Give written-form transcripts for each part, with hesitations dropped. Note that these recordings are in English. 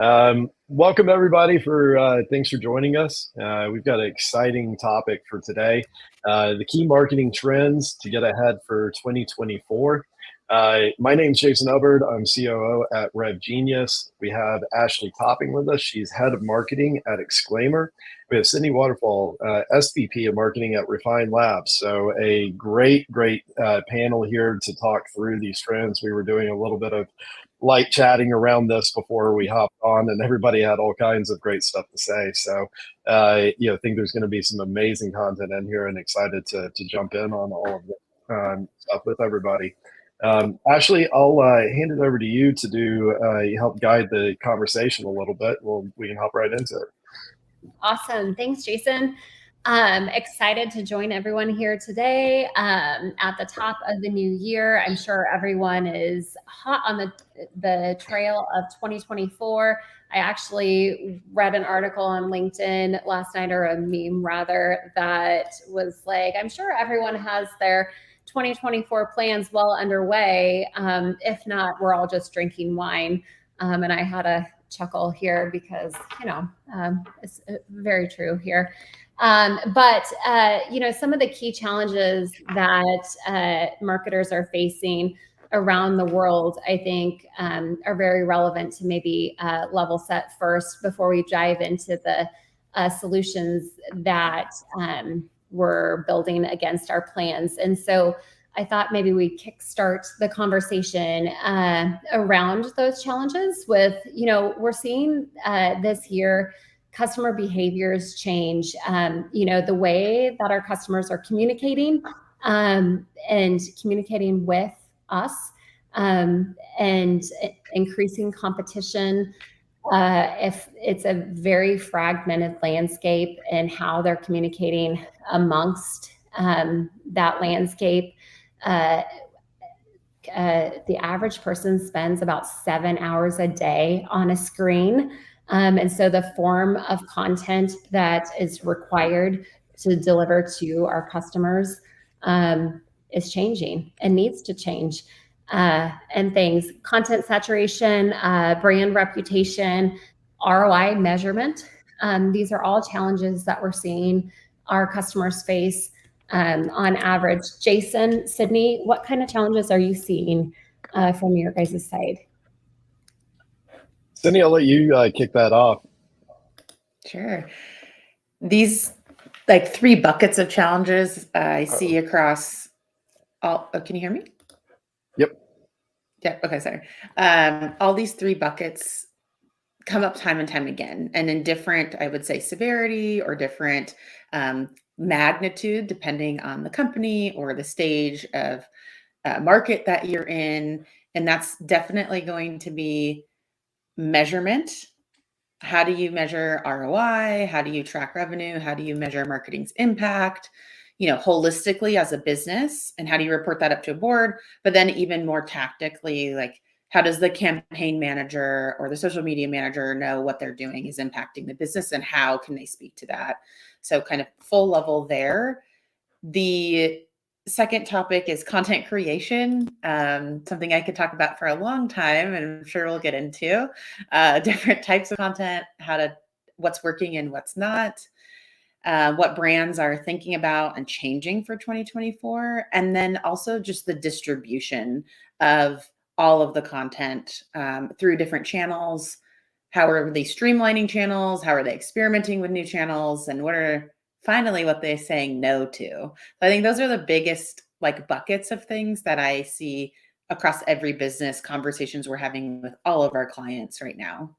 Welcome everybody thanks for joining us. We've got an exciting topic for today. The key marketing trends to get ahead for 2024. My name's Jason Hubbard. I'm COO at RevGenius. We have Ashley Topping with us. She's head of marketing at Exclaimer. We have Sidney Waterfall, SVP of Marketing at Refine Labs. So a great panel here to talk through these trends. We were doing a little bit of light chatting around this before we hopped on, and everybody had all kinds of great stuff to say. So, I think there's going to be some amazing content in here, and excited to jump in on all of the stuff with everybody. Ashley, I'll hand it over to you to help guide the conversation a little bit. We can hop right into it. Awesome. Thanks, Jason. Excited to join everyone here today at the top of the new year. I'm sure everyone is hot on the trail of 2024. I actually read an article on LinkedIn last night, or a meme rather, that was like, I'm sure everyone has their 2024 plans well underway. If not, we're all just drinking wine. And I had a chuckle here because, it's very true here. But some of the key challenges that marketers are facing around the world, I think, are very relevant to maybe level set first before we dive into the solutions that we're building against our plans. And so I thought maybe we kickstart the conversation around those challenges with, we're seeing this year customer behaviors change, the way that our customers are communicating and communicating with us, and increasing competition. If it's a very fragmented landscape and how they're communicating amongst that landscape, the average person spends about 7 hours a day on a screen. And so the form of content that is required to deliver to our customers is changing and needs to change. And things, content saturation, brand reputation, ROI measurement. These are all challenges that we're seeing our customers face on average. Jason, Sidney, what kind of challenges are you seeing from your guys' side? Sidney, I'll let you kick that off. Sure. These three buckets of challenges I see across all. Oh, can you hear me? Yep. Yeah. Okay. Sorry. All these three buckets come up time and time again, and in different, I would say, severity or different magnitude, depending on the company or the stage of market that you're in. And that's definitely going to be measurement. How do you measure ROI? How do you track revenue? How do you measure marketing's impact, holistically as a business? And how do you report that up to a board? But then even more tactically, how does the campaign manager or the social media manager know what they're doing is impacting the business, and how can they speak to that? So kind of full level there. The second topic is content creation, something I could talk about for a long time, and I'm sure we'll get into different types of content, what's working and what's not, what brands are thinking about and changing for 2024, and then also just the distribution of all of the content through different channels. How are they streamlining channels? How are they experimenting with new channels? And what they're saying no to? So I think those are the biggest buckets of things that I see across every business conversations we're having with all of our clients right now.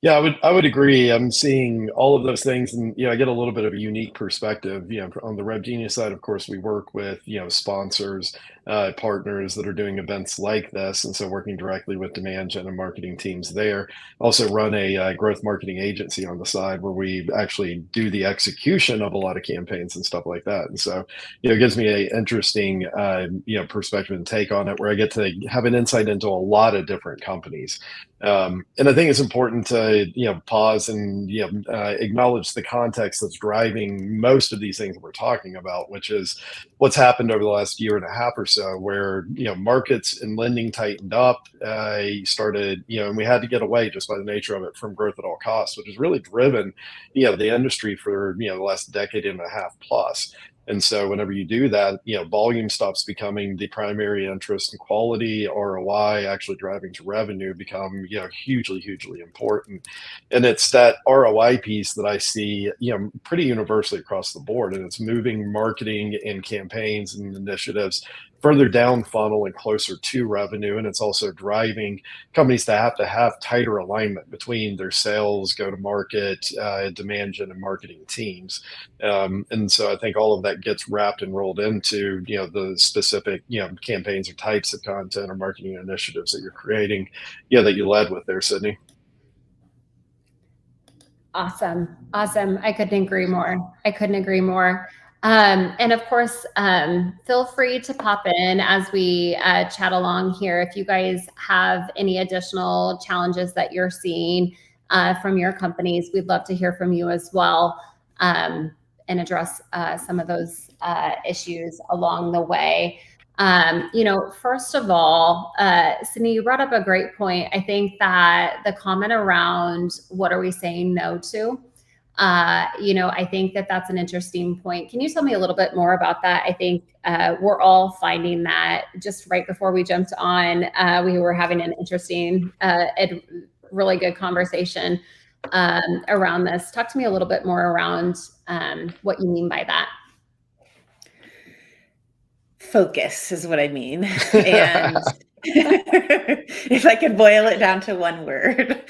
Yeah, I would agree. I'm seeing all of those things, and I get a little bit of a unique perspective. On the RevGenius side, of course, we work with sponsors, partners that are doing events like this, and so working directly with demand gen and marketing teams there. Also run a growth marketing agency on the side where we actually do the execution of a lot of campaigns and stuff like that. And so it gives me a interesting perspective and take on it, where I get to have an insight into a lot of different companies. And I think it's important to pause and acknowledge the context that's driving most of these things we're talking about, which is what's happened over the last year and a half or so, where markets and lending tightened up. Started and we had to get away just by the nature of it from growth at all costs, which has really driven the industry for the last decade and a half plus. And so whenever you do that, volume stops becoming the primary interest, and quality, ROI, actually driving to revenue become, hugely, hugely important. And it's that ROI piece that I see, pretty universally across the board. And it's moving marketing and campaigns and initiatives further down funnel and closer to revenue. And it's also driving companies to have tighter alignment between their sales, go to market, demand gen, and marketing teams. And so I think all of that gets wrapped and rolled into the specific campaigns or types of content or marketing initiatives that you're creating, that you led with there, Sidney. Awesome. I couldn't agree more. And of course, feel free to pop in as we chat along here. If you guys have any additional challenges that you're seeing from your companies, we'd love to hear from you as well, and address some of those issues along the way. First of all, Sidney, you brought up a great point. I think that the comment around what are we saying no to? I think that that's an interesting point. Can you tell me a little bit more about that? I think we're all finding that just right before we jumped on, we were having an interesting, really good conversation around this. Talk to me a little bit more around what you mean by that. Focus is what I mean. And if I could boil it down to one word.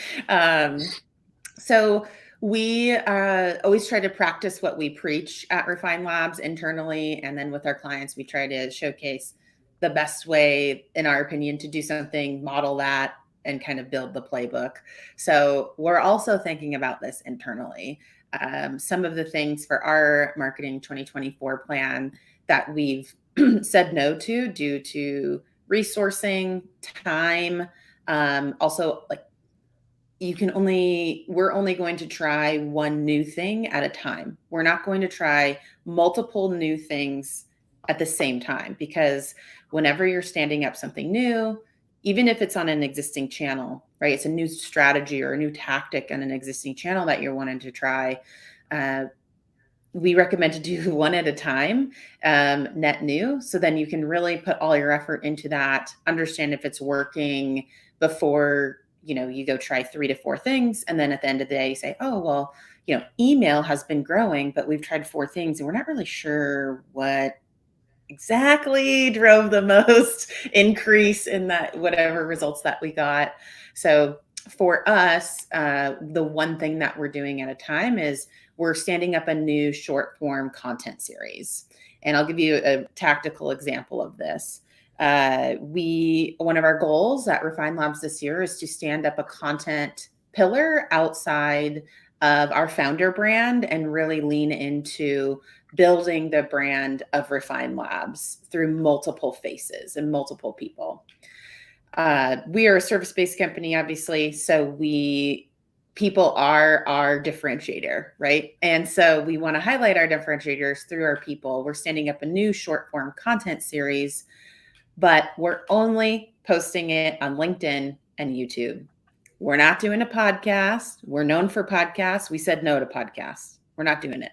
So we always try to practice what we preach at Refine Labs internally. And then with our clients, we try to showcase the best way, in our opinion, to do something, model that, and kind of build the playbook. So we're also thinking about this internally. Some of the things for our Marketing 2024 plan that we've said no to due to resourcing, time, also like we're only going to try one new thing at a time. We're not going to try multiple new things at the same time, because whenever you're standing up something new, even if it's on an existing channel, right? It's a new strategy or a new tactic on an existing channel that you're wanting to try. We recommend to do one at a time, net new. So then you can really put all your effort into that, understand if it's working before you go try 3 to 4 things. And then at the end of the day, you say, oh, well, email has been growing, but we've tried 4 things and we're not really sure what exactly drove the most increase in that, whatever results that we got. So for us, the one thing that we're doing at a time is we're standing up a new short form content series. And I'll give you a tactical example of this. One of our goals at Refine Labs this year is to stand up a content pillar outside of our founder brand and really lean into building the brand of Refine Labs through multiple faces and multiple people. We are a service-based company, obviously, so people are our differentiator, right? And so we want to highlight our differentiators through our people. We're standing up a new short form content series, but we're only posting it on LinkedIn and YouTube. We're not doing a podcast. We're known for podcasts. We said no to podcasts. We're not doing it.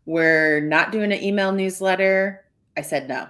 We're not doing an email newsletter. I said no.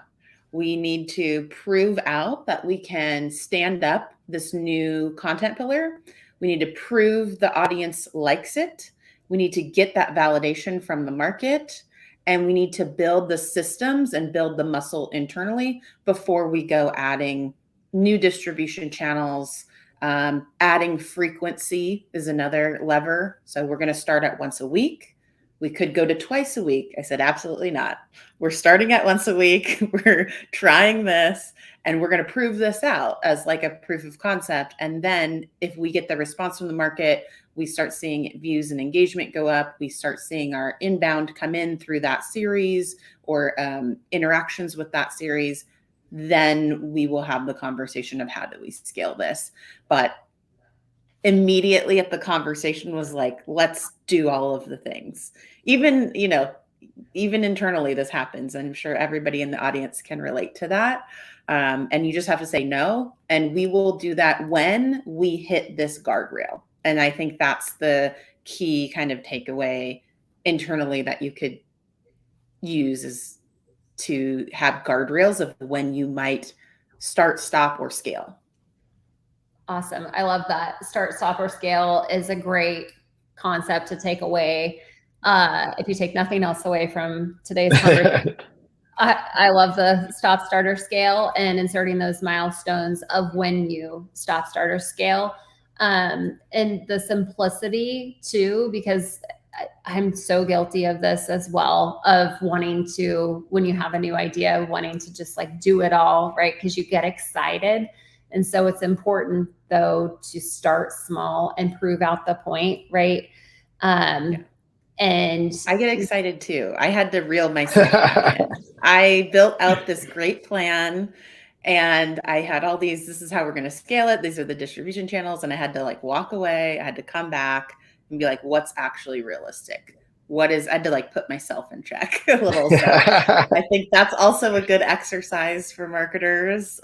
We need to prove out that we can stand up this new content pillar. We need to prove the audience likes it. We need to get that validation from the market. And we need to build the systems and build the muscle internally before we go adding new distribution channels. Adding frequency is another lever. So we're going to start at once a week. We could go to twice a week. I said, absolutely not. We're starting at once a week. We're trying this and we're going to prove this out as like a proof of concept. And then if we get the response from the market, we start seeing views and engagement go up. We start seeing our inbound come in through that series or interactions with that series. Then we will have the conversation of how do we scale this. But immediately at the conversation was like, let's do all of the things. Even, even internally this happens. I'm sure everybody in the audience can relate to that. And you just have to say no. And we will do that when we hit this guardrail. And I think that's the key kind of takeaway internally that you could use, is to have guardrails of when you might start, stop, or scale. Awesome. I love that. Start, stop, or scale is a great concept to take away. If you take nothing else away from today's conversation, I love the stop, start, or scale, and inserting those milestones of when you stop, start, or scale. And the simplicity too, because I'm so guilty of this as well, of wanting to, when you have a new idea, wanting to just like do it all, right? Because you get excited. And so it's important though to start small and prove out the point, right? And I get excited too. I had to reel myself back in. I built out this great plan, and I had all these, this is how we're going to scale it. These are the distribution channels. And I had to like walk away. I had to come back and be like, what's actually realistic? I had to like put myself in check a little. So I think that's also a good exercise for marketers,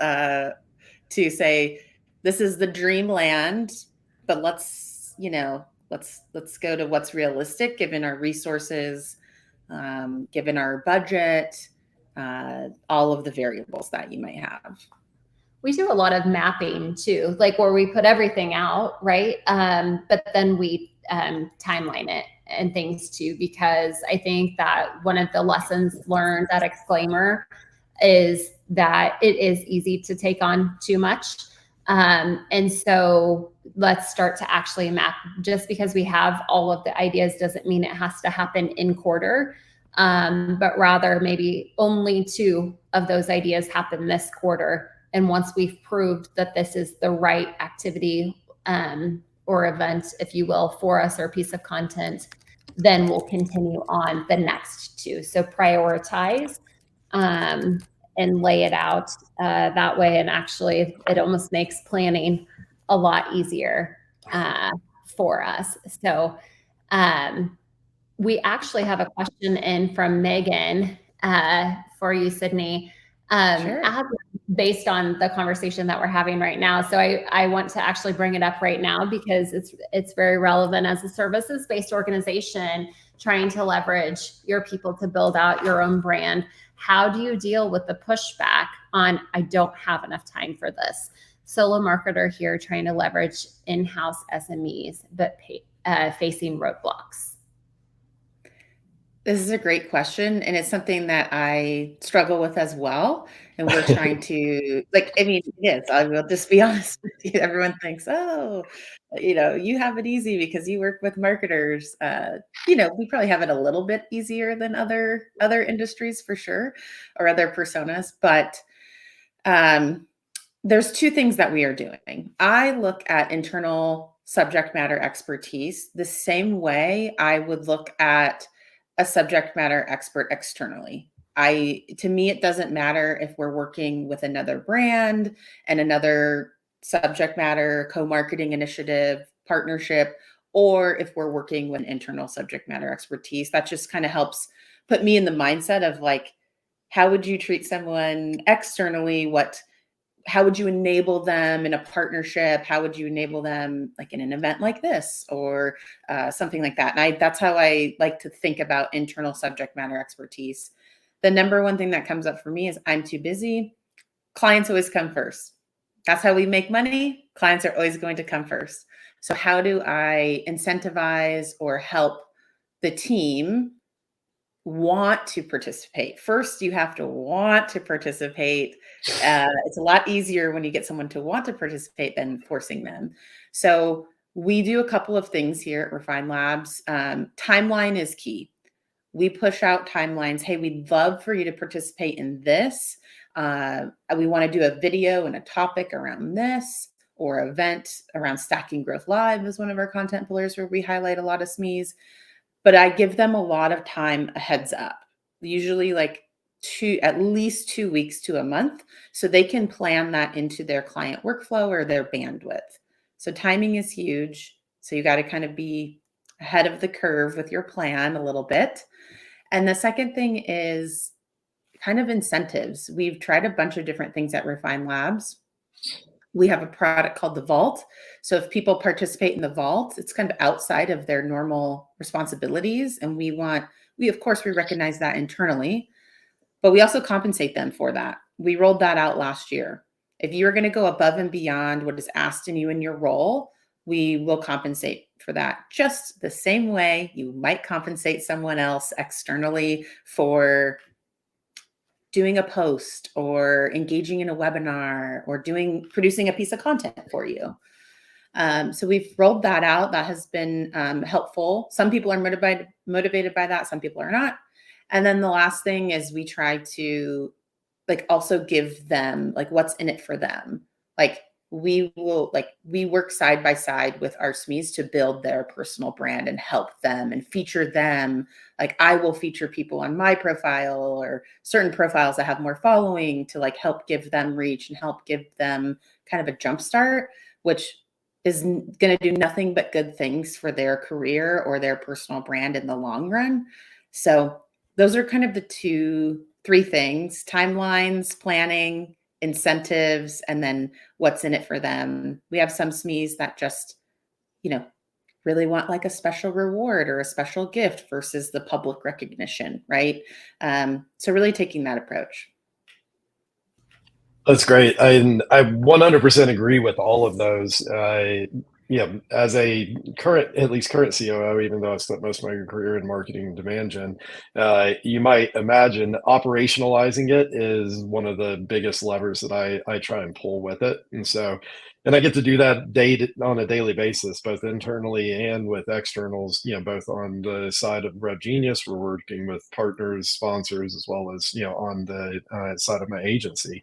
to say, this is the dreamland, but let's go to what's realistic given our resources, given our budget, all of the variables that you might have. We do a lot of mapping too, like where we put everything out, right? But then we timeline it and things too, because I think that one of the lessons learned at Exclaimer is that it is easy to take on too much. And so let's start to actually map. Just because we have all of the ideas doesn't mean it has to happen in quarter, but rather maybe only 2 of those ideas happen this quarter. And once we've proved that this is the right activity or event, if you will, for us, or piece of content, then we'll continue on the next 2. So prioritize and lay it out that way. And actually, it almost makes planning a lot easier for us. So we actually have a question in from Megan for you, Sidney, Sure. based on the conversation that we're having right now. So I want to actually bring it up right now because it's very relevant. As a services-based organization trying to leverage your people to build out your own brand, how do you deal with the pushback on, I don't have enough time for this? Solo marketer here trying to leverage in-house SMEs, but facing roadblocks. This is a great question, and it's something that I struggle with as well. And we're trying to, yes, I will just be honest with you. Everyone thinks, oh, you have it easy because you work with marketers. We probably have it a little bit easier than other industries for sure, or other personas. But there's 2 things that we are doing. I look at internal subject matter expertise the same way I would look at a subject matter expert externally. To me, it doesn't matter if we're working with another brand and another subject matter co-marketing initiative, partnership, or if we're working with internal subject matter expertise. That just kind of helps put me in the mindset of like, how would you treat someone externally? How would you enable them in a partnership? How would you enable them like in an event like this or something like that? And that's how I like to think about internal subject matter expertise. The number one thing that comes up for me is I'm too busy. Clients always come first. That's how we make money. Clients are always going to come first. So how do I incentivize or help the team want to participate? First, you have to want to participate. It's a lot easier when you get someone to want to participate than forcing them. So we do a couple of things here at Refine Labs. Timeline is key. We push out timelines. Hey, we'd love for you to participate in this. We want to do a video and a topic around this, or event around Stacking Growth Live is one of our content pillars where we highlight a lot of SMEs. But I give them a lot of time, a heads up, usually like at least 2 weeks to a month, so they can plan that into their client workflow or their bandwidth. So timing is huge. So you got to kind of be ahead of the curve with your plan a little bit. And the second thing is kind of incentives. We've tried a bunch of different things at Refine Labs. We have a product called the Vault. So if people participate in the Vault, it's kind of outside of their normal responsibilities. And we of course, we recognize that internally, but we also compensate them for that. We rolled that out last year. If you're going to go above and beyond what is asked in you in your role, we will compensate for that. Just the same way you might compensate someone else externally for doing a post or engaging in a webinar or producing a piece of content for you. So we've rolled that out. That has been helpful. Some people are motivated by that. Some people are not. And then the last thing is we try to also give them what's in it for them. We work side by side with our SMEs to build their personal brand and help them and feature them. I will feature people on my profile or certain profiles that have more following to help give them reach and help give them kind of a jump start, which is going to do nothing but good things for their career or their personal brand in the long run. So those are kind of the 3 things: timelines, planning, incentives, and then what's in it for them. We have some SMEs that just, really want a special reward or a special gift versus the public recognition, right? So really taking that approach. That's great. I 100% agree with all of those. As a current COO, even though I've spent most of my career in marketing and demand gen, you might imagine operationalizing it is one of the biggest levers that I try and pull with it. And I get to do that on a daily basis, both internally and with externals, both on the side of RevGenius, we're working with partners, sponsors, as well as, on the side of my agency.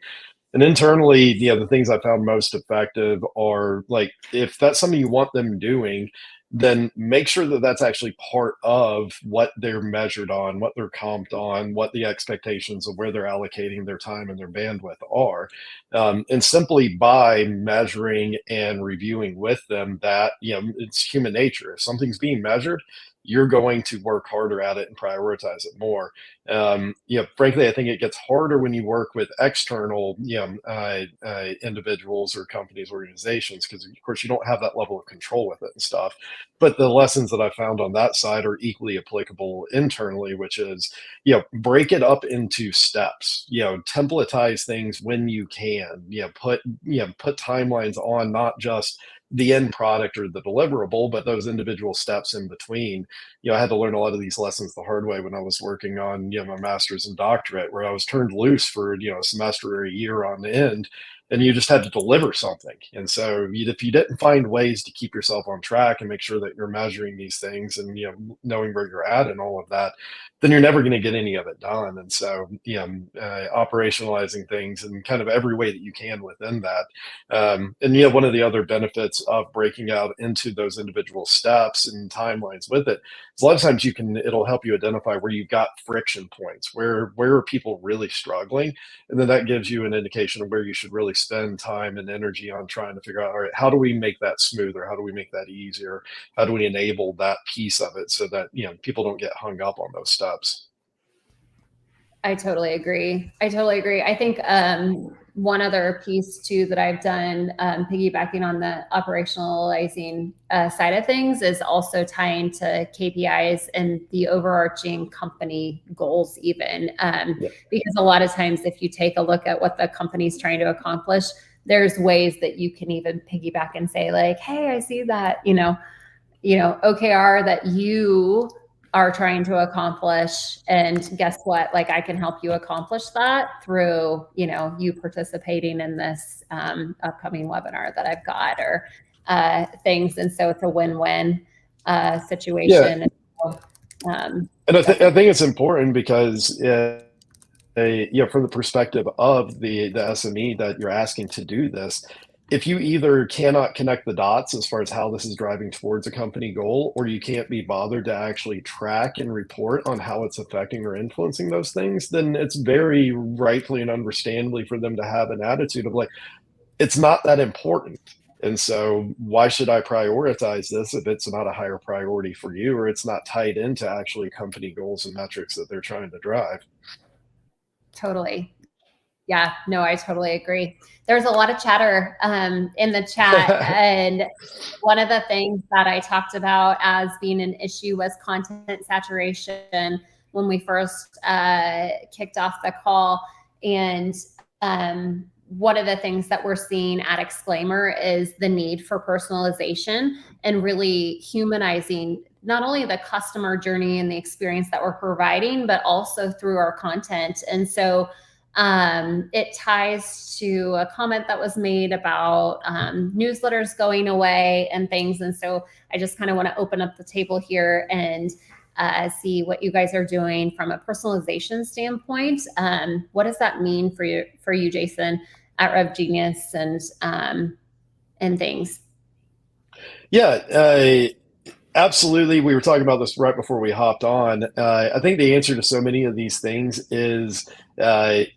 And internally, the things I found most effective are if that's something you want them doing, then make sure that that's actually part of what they're measured on, what they're comped on, what the expectations of where they're allocating their time and their bandwidth are. And simply by measuring and reviewing with them that, it's human nature. If something's being measured, you're going to work harder at it and prioritize it more. Frankly, I think it gets harder when you work with external, individuals or companies, organizations, because of course you don't have that level of control with it and stuff. But the lessons that I found on that side are equally applicable internally, which is, break it up into steps, templatize things when you can, put timelines on not just the end product or the deliverable, but those individual steps in between. I had to learn a lot of these lessons the hard way when I was working on, my master's and doctorate, where I was turned loose for, a semester or a year on end, and you just had to deliver something. And so if you didn't find ways to keep yourself on track and make sure that you're measuring these things and, knowing where you're at and all of that, then you're never going to get any of it done. And so, operationalizing things in kind of every way that you can within that. And, one of the other benefits of breaking out into those individual steps and timelines with it is a lot of times it'll help you identify where you've got friction points, where are people really struggling. And then that gives you an indication of where you should really spend time and energy on trying to figure out, all right, how do we make that smoother? How do we make that easier? How do we enable that piece of it so that, people don't get hung up on those steps? I totally agree. I think one other piece too that I've done, piggybacking on the operationalizing side of things, is also tying to KPIs and the overarching company goals even. Because a lot of times if you take a look at what the company's trying to accomplish, there's ways that you can even piggyback and say hey, I see that, OKR that you are trying to accomplish, and guess what, I can help you accomplish that through you participating in this upcoming webinar that I've got, or things. And so it's a win-win situation. Yeah. And I think it's important because from the perspective of the SME that you're asking to do this, if you either cannot connect the dots as far as how this is driving towards a company goal, or you can't be bothered to actually track and report on how it's affecting or influencing those things, then it's very rightfully and understandably for them to have an attitude of it's not that important. And so why should I prioritize this if it's not a higher priority for you, or it's not tied into actually company goals and metrics that they're trying to drive? Totally. Yeah, no, I totally agree. There's a lot of chatter in the chat. And one of the things that I talked about as being an issue was content saturation when we first kicked off the call. And one of the things that we're seeing at Exclaimer is the need for personalization and really humanizing not only the customer journey and the experience that we're providing, but also through our content. And so it ties to a comment that was made about newsletters going away and things. And so I just kind of want to open up the table here and see what you guys are doing from a personalization standpoint. What does that mean for you, Jason, at RevGenius and things? Yeah, absolutely. We were talking about this right before we hopped on. I think the answer to so many of these things is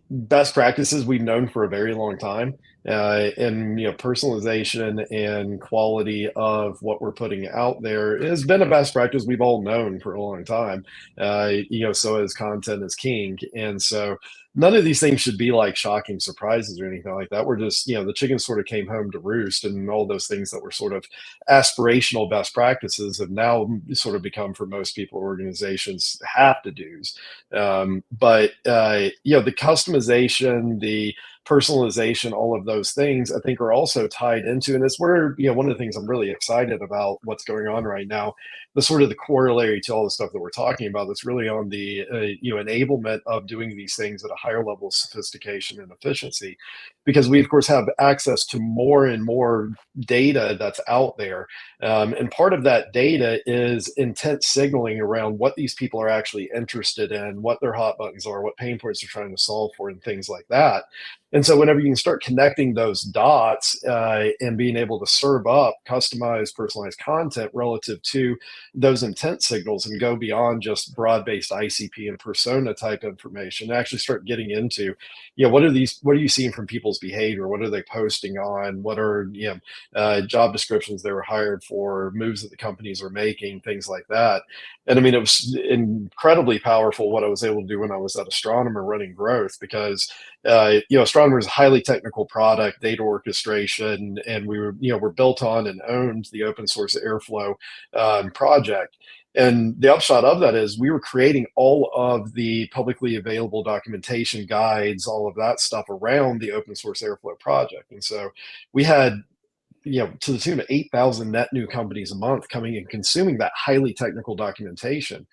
best practices we've known for a very long time. And personalization and quality of what we're putting out there has been a best practice we've all known for a long time. So as content is king, and so none of these things should be like shocking surprises or anything like that. We're just the chicken sort of came home to roost, and all those things that were sort of aspirational best practices have now sort of become, for most people, organizations, have to do's. But the customization, the personalization, all of those things, I think, are also tied into, and it's where one of the things I'm really excited about what's going on right now, the sort of the corollary to all the stuff that we're talking about, that's really on the enablement of doing these things at a higher level of sophistication and efficiency, because we of course have access to more and more data that's out there, and part of that data is intent signaling around what these people are actually interested in, what their hot buttons are, what pain points they're trying to solve for, and things like that. And so whenever you can start connecting those dots and being able to serve up customized, personalized content relative to those intent signals, and go beyond just broad-based ICP and persona type information, actually start getting into, what are you seeing from people's behavior? What are they posting on? What are, job descriptions they were hired for, moves that the companies are making, things like that. And I mean, it was incredibly powerful what I was able to do when I was at Astronomer running growth, because Astronomer is a highly technical product, data orchestration, and we're built on and owned the open source Airflow project. And the upshot of that is we were creating all of the publicly available documentation, guides, all of that stuff around the open source Airflow project. And so we had to the tune of 8,000 net new companies a month coming and consuming that highly technical documentation.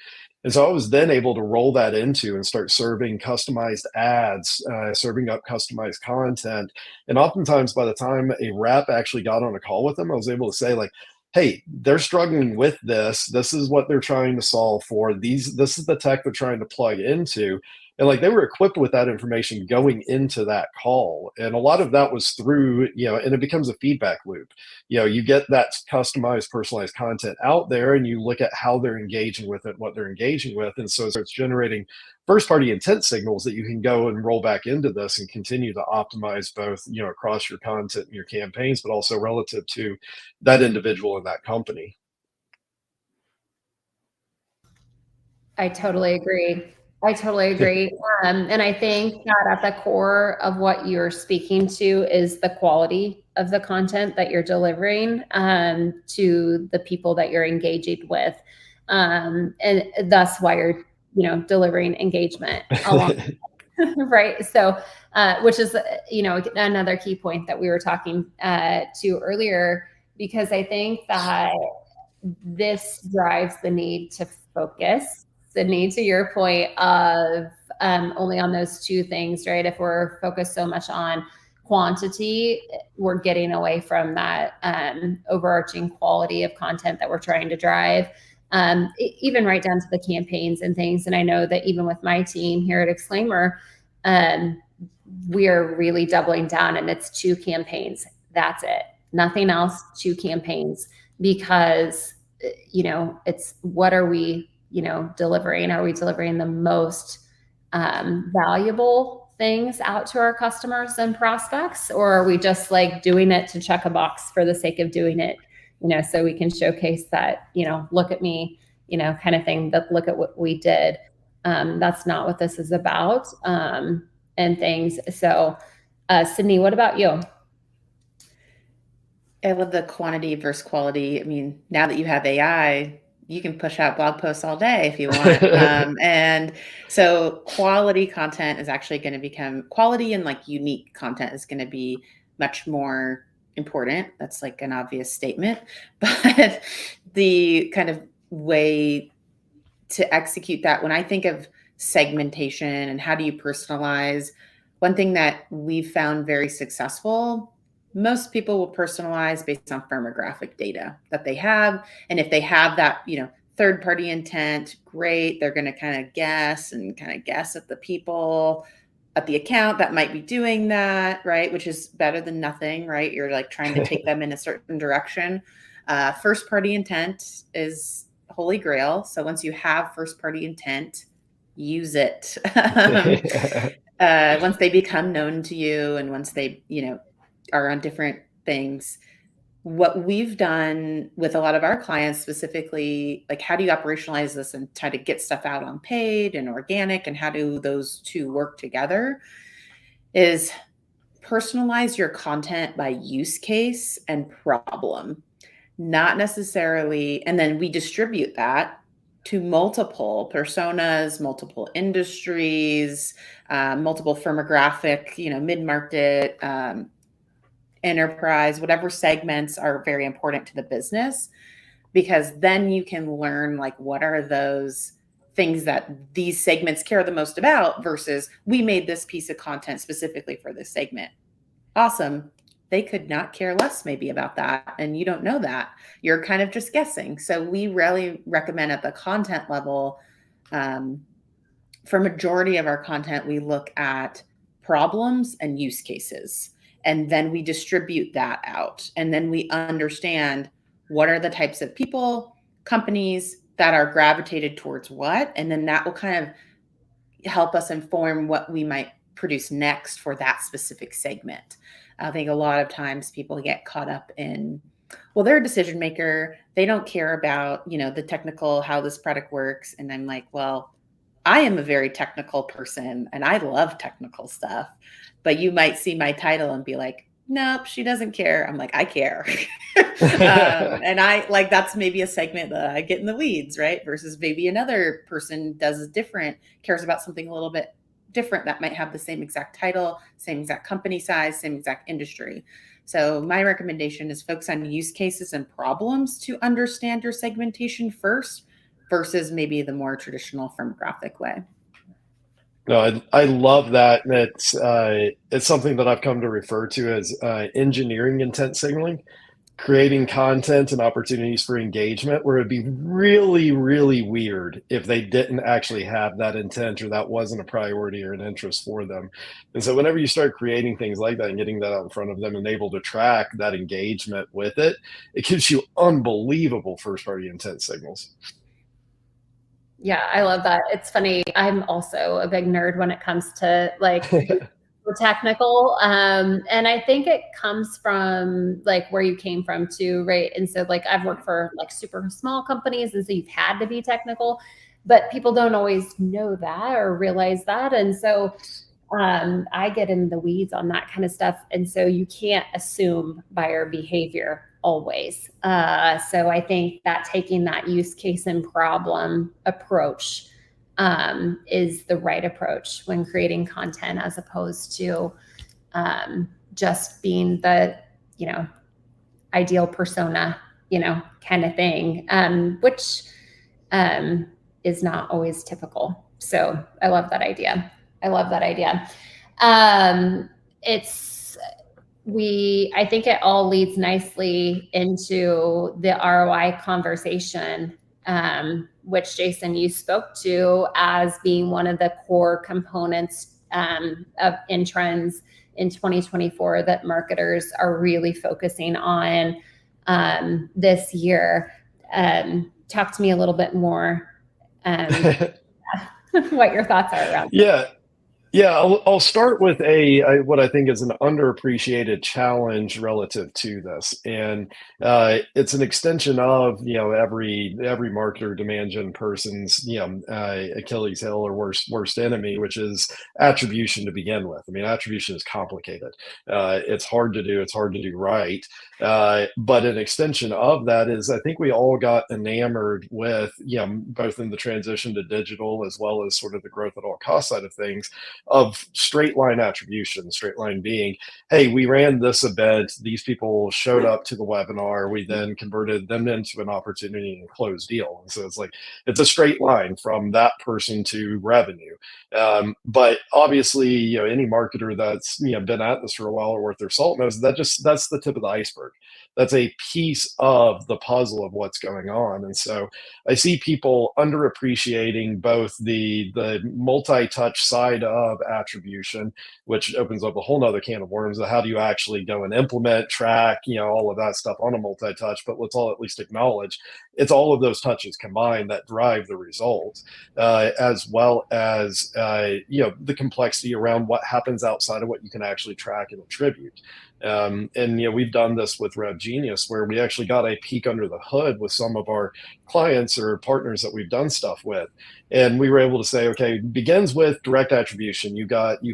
And so I was then able to roll that into and start serving customized ads, serving up customized content. And oftentimes by the time a rep actually got on a call with them, I was able to say, like, hey, they're struggling with this. This is what they're trying to solve for. This is the tech they're trying to plug into. And like, they were equipped with that information going into that call. And a lot of that was through, and it becomes a feedback loop. You get that customized, personalized content out there, and you look at how they're engaging with it, what they're engaging with. And so it's generating first party intent signals that you can go and roll back into this and continue to optimize both, across your content and your campaigns, but also relative to that individual and that company. I totally agree. And I think that at the core of what you're speaking to is the quality of the content that you're delivering to the people that you're engaging with. And thus why you're, delivering engagement along, right? So, which is, another key point that we were talking to earlier, because I think that this drives the need to focus. Sydney, to your point of only on those two things, right? If we're focused so much on quantity, we're getting away from that overarching quality of content that we're trying to drive, even right down to the campaigns and things. And I know that even with my team here at Exclaimer, we are really doubling down, and it's 2 campaigns. That's it. Nothing else, 2 campaigns, because, it's what are we delivering? Are we delivering the most valuable things out to our customers and prospects, or are we just like doing it to check a box for the sake of doing it, so we can showcase that, look at me, kind of thing, that look at what we did. That's not what this is about, and things. So, Sidney, what about you? I love the quantity versus quality. I mean, now that you have AI, you can push out blog posts all day if you want. And so quality content is actually going to become quality, and like unique content is going to be much more important. That's like an obvious statement, but the kind of way to execute that, when I think of segmentation and how do you personalize, one thing that we've found very successful, most people will personalize based on firmographic data that they have. And if they have that, third-party intent, great. They're going to kind of guess at the people at the account that might be doing that, right? Which is better than nothing, right? You're like trying to take them in a certain direction. First-party intent is holy grail. So once you have first-party intent, use it. Once they become known to you, and once they, are on different things, what we've done with a lot of our clients specifically, like how do you operationalize this and try to get stuff out on paid and organic, and how do those two work together, is personalize your content by use case and problem, not necessarily. And then we distribute that to multiple personas, multiple industries, multiple firmographic, mid-market, enterprise, whatever segments are very important to the business, because then you can learn like what are those things that these segments care the most about versus we made this piece of content specifically for this segment. Awesome. They could not care less maybe about that. And you don't know that. You're kind of just guessing. So we really recommend at the content level, for majority of our content, we look at problems and use cases. And then we distribute that out. And then we understand what are the types of people, companies that are gravitated towards what. And then that will kind of help us inform what we might produce next for that specific segment. I think a lot of times people get caught up in, well, they're a decision maker. They don't care about, the technical, how this product works. And I'm like, well, I am a very technical person and I love technical stuff. But you might see my title and be like, nope, she doesn't care. I'm like, I care. And I like, that's maybe a segment that I get in the weeds, right? Versus maybe another person does different, cares about something a little bit different that might have the same exact title, same exact company size, same exact industry. So my recommendation is focus on use cases and problems to understand your segmentation first versus maybe the more traditional firmographic way. No, I love that. And it's something that I've come to refer to as engineering intent signaling, creating content and opportunities for engagement where it'd be really, really weird if they didn't actually have that intent or that wasn't a priority or an interest for them. And so whenever you start creating things like that and getting that out in front of them and able to track that engagement with it, it gives you unbelievable first-party intent signals. Yeah, I love that. It's funny. I'm also a big nerd when it comes to like technical. And I think it comes from like where you came from too, right? And so like I've worked for like super small companies, and so you've had to be technical, but people don't always know that or realize that. And so I get in the weeds on that kind of stuff. And so you can't assume buyer behavior always. So I think that taking that use case and problem approach is the right approach when creating content, as opposed to just being the, ideal persona, kind of thing, which is not always typical. So I love that idea. I think it all leads nicely into the ROI conversation, which Jason, you spoke to as being one of the core components in trends in 2024 that marketers are really focusing on this year. Talk to me a little bit more what your thoughts are around that. Yeah, I'll start with what I think is an underappreciated challenge relative to this, and it's an extension of every marketer, demand gen person's Achilles heel or worst enemy, which is attribution to begin with. I mean, attribution is complicated. It's hard to do. It's hard to do right. But an extension of that is I think we all got enamored with both in the transition to digital as well as sort of the growth at all cost side of things of straight line attribution, straight line being, hey, we ran this event, these people showed up to the webinar, we then converted them into an opportunity and closed deal. And so it's like, it's a straight line from that person to revenue. But obviously, any marketer that's been at this for a while or worth their salt knows that's the tip of the iceberg. That's a piece of the puzzle of what's going on. And so I see people underappreciating both the multi-touch side of attribution, which opens up a whole nother can of worms of how do you actually go and implement, track, all of that stuff on a multi-touch. But let's all at least acknowledge it's all of those touches combined that drive the results, as well as the complexity around what happens outside of what you can actually track and attribute. And we've done this with RevGenius, where we actually got a peek under the hood with some of our clients or partners that we've done stuff with, and we were able to say, okay, begins with direct attribution. You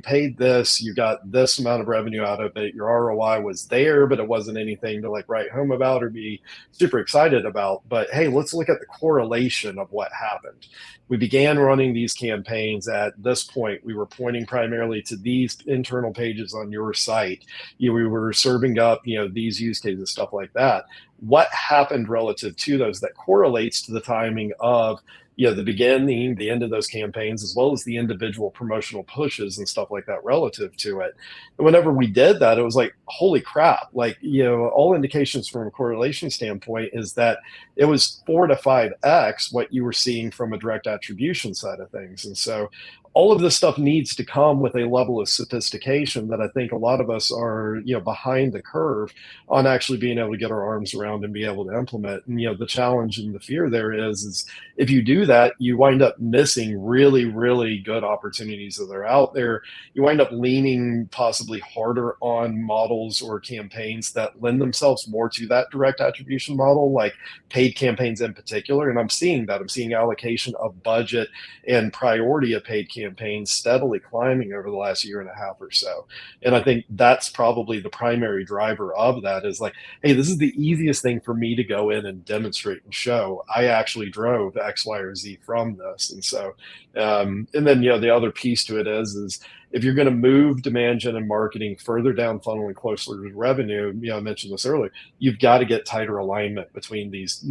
paid this, you got this amount of revenue out of it. Your ROI was there, but it wasn't anything to like write home about or be super excited about. But hey, let's look at the correlation of what happened. We began running these campaigns at this point. We were pointing primarily to these internal pages on your site. We were serving up, these use cases, stuff like that. What happened relative to those that correlates to the timing of the beginning, the end of those campaigns, as well as the individual promotional pushes and stuff like that relative to it. And whenever we did that, it was like, holy crap, like, all indications from a correlation standpoint is that it was 4 to 5x what you were seeing from a direct attribution side of things. And so all of this stuff needs to come with a level of sophistication that I think a lot of us are, behind the curve on actually being able to get our arms around and be able to implement. And, the challenge and the fear there is if you do that, you wind up missing really, really good opportunities that are out there. You wind up leaning possibly harder on models or campaigns that lend themselves more to that direct attribution model, like paid campaigns in particular. And I'm seeing that. I'm seeing allocation of budget and priority of paid campaigns steadily climbing over the last year and a half or so. And I think that's probably the primary driver of that is like, hey, this is the easiest thing for me to go in and demonstrate and show. I actually drove X, Y, or Z from this. And so, and then, the other piece to it is if you're going to move demand gen and marketing further down funnel and closer to revenue, I mentioned this earlier, you've got to get tighter alignment between these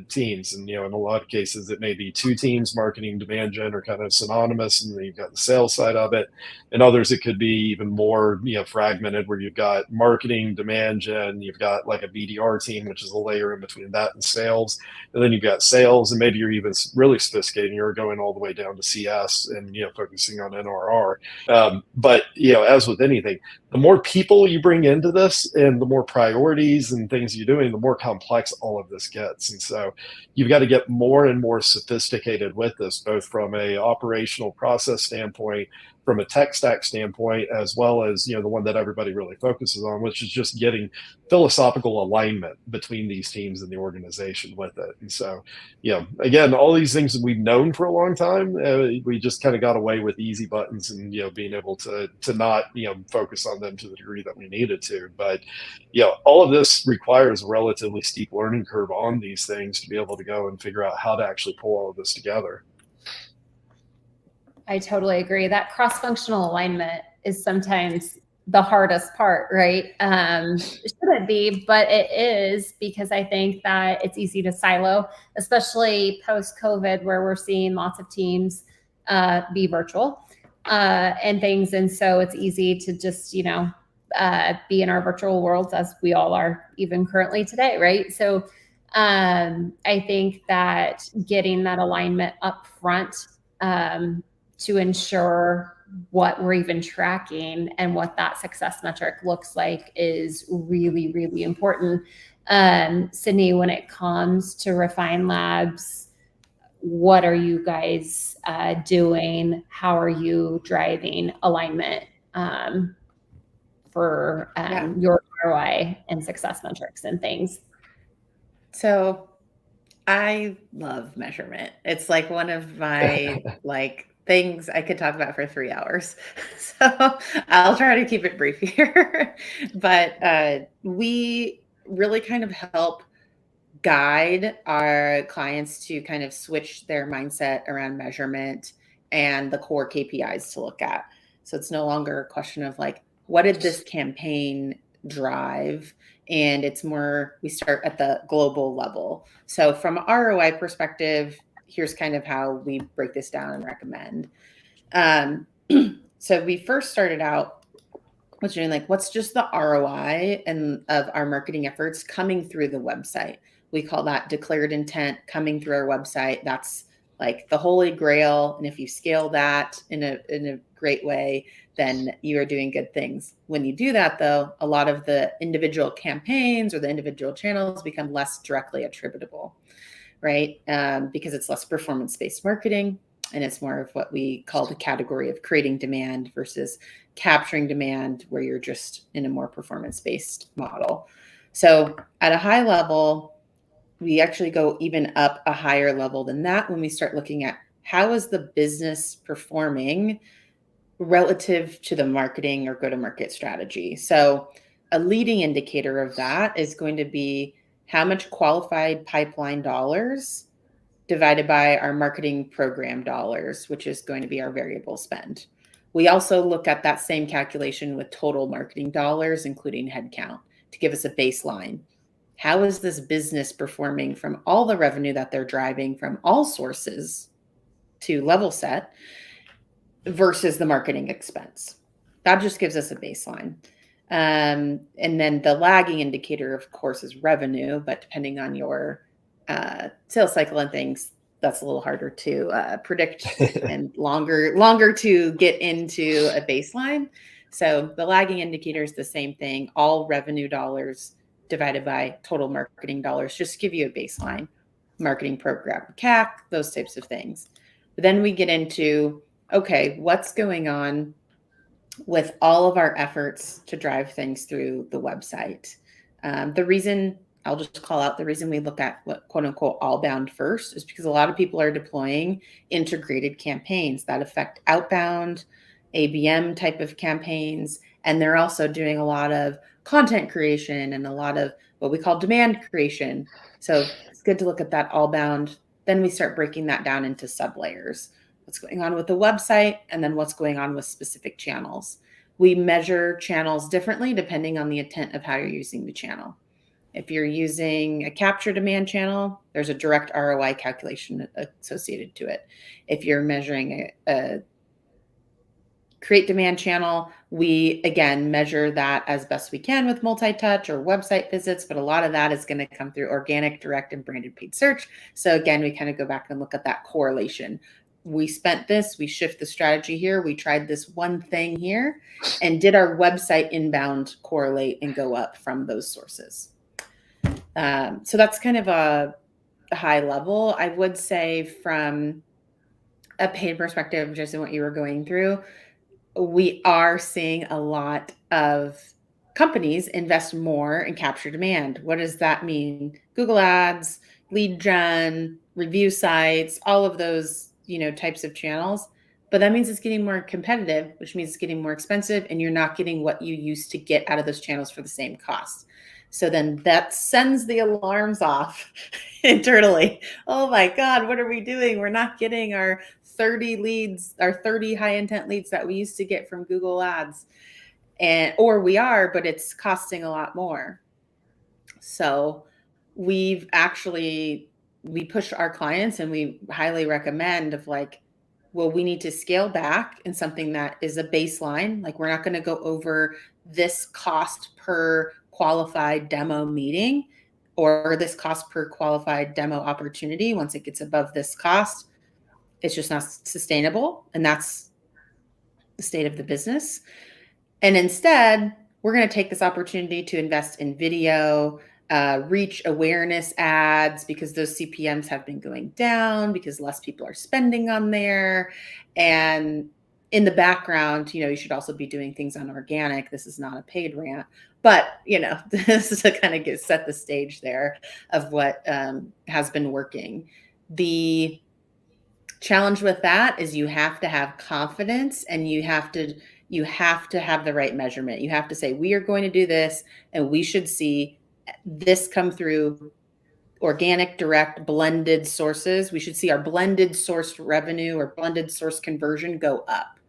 teams. And, in a lot of cases, it may be two teams, marketing, demand gen are kind of synonymous, and then you've got the sales side of it. And others, it could be even more, fragmented, where you've got marketing, demand gen, you've got like a BDR team, which is a layer in between that and sales. And then you've got sales, and maybe you're even really sophisticated and you're going all the way down to CS and, focusing on NRR. But as with anything, the more people you bring into this and the more priorities and things you're doing, the more complex all of this gets. And so you've got to get more and more sophisticated with this, both from a operational process standpoint, from a tech stack standpoint, as well as the one that everybody really focuses on, which is just getting philosophical alignment between these teams and the organization with it. And so again, all these things that we've known for a long time, we just kind of got away with easy buttons and being able to not focus on them to the degree that we needed to. But all of this requires a relatively steep learning curve on these things to be able to go and figure out how to actually pull all of this together. I totally agree. That cross-functional alignment is sometimes the hardest part, right? It shouldn't be, but it is, because I think that it's easy to silo, especially post-COVID, where we're seeing lots of teams be virtual and things. And so it's easy to just, be in our virtual worlds, as we all are even currently today, right? So I think that getting that alignment up front to ensure what we're even tracking and what that success metric looks like is really, really important. Sidney, when it comes to Refine Labs, what are you guys doing? How are you driving alignment for your ROI and success metrics and things? So I love measurement. It's like one of my things I could talk about for 3 hours. So I'll try to keep it brief here. But we really kind of help guide our clients to kind of switch their mindset around measurement and the core KPIs to look at. So it's no longer a question of like, what did this campaign drive? And it's more, we start at the global level. So from an ROI perspective, here's kind of how we break this down and recommend. So we first started out with doing like, what's just the ROI and of our marketing efforts coming through the website? We call that declared intent coming through our website. That's like the holy grail. And if you scale that in a great way, then you are doing good things. When you do that, though, a lot of the individual campaigns or the individual channels become less directly attributable, right? Because it's less performance-based marketing. And it's more of what we call the category of creating demand versus capturing demand, where you're just in a more performance-based model. So at a high level, we actually go even up a higher level than that when we start looking at how is the business performing relative to the marketing or go-to-market strategy. So a leading indicator of that is going to be how much qualified pipeline dollars divided by our marketing program dollars, which is going to be our variable spend. We also look at that same calculation with total marketing dollars, including headcount, to give us a baseline. How is this business performing from all the revenue that they're driving from all sources to level set versus the marketing expense? That just gives us a baseline. And then the lagging indicator, of course, is revenue, but depending on your sales cycle and things, that's a little harder to predict and longer to get into a baseline. So the lagging indicator is the same thing, all revenue dollars divided by total marketing dollars, just to give you a baseline. Marketing program, CAC, those types of things. But then we get into, okay, what's going on with all of our efforts to drive things through the website? The reason, I'll just call out the reason we look at what quote unquote all bound first is because a lot of people are deploying integrated campaigns that affect outbound, ABM type of campaigns. And they're also doing a lot of content creation and a lot of what we call demand creation. So it's good to look at that all bound. Then we start breaking that down into sub layers. What's going on with the website, and then what's going on with specific channels. We measure channels differently depending on the intent of how you're using the channel. If you're using a capture demand channel, there's a direct ROI calculation associated to it. If you're measuring a create demand channel, we, again, measure that as best we can with multi-touch or website visits, but a lot of that is going to come through organic, direct, and branded paid search. So again, we kind of go back and look at that correlation. We spent this, we shift the strategy here, we tried this one thing here, and did our website inbound correlate and go up from those sources? So that's kind of a high level. I would say from a paid perspective, just in what you were going through, we are seeing a lot of companies invest more in capture demand. What does that mean? Google Ads, lead gen, review sites, all of those, types of channels. But that means it's getting more competitive, which means it's getting more expensive, and you're not getting what you used to get out of those channels for the same cost. So then that sends the alarms off internally. Oh my God, what are we doing? We're not getting our 30 leads, our 30 high intent leads that we used to get from Google Ads. Or we are, but it's costing a lot more. So we push our clients, and we highly recommend of like, well, we need to scale back in something that is a baseline. Like, we're not going to go over this cost per qualified demo meeting or this cost per qualified demo opportunity. Once it gets above this cost, it's just not sustainable. And that's the state of the business. And instead, we're going to take this opportunity to invest in video, reach awareness ads, because those CPMs have been going down because less people are spending on there. And in the background, you should also be doing things on organic. This is not a paid rant, but this is to kind of set the stage there of what has been working. The challenge with that is you have to have confidence, and you have to have the right measurement. You have to say, we are going to do this, and we should see this come through organic, direct, blended sources. We should see our blended sourced revenue or blended source conversion go up.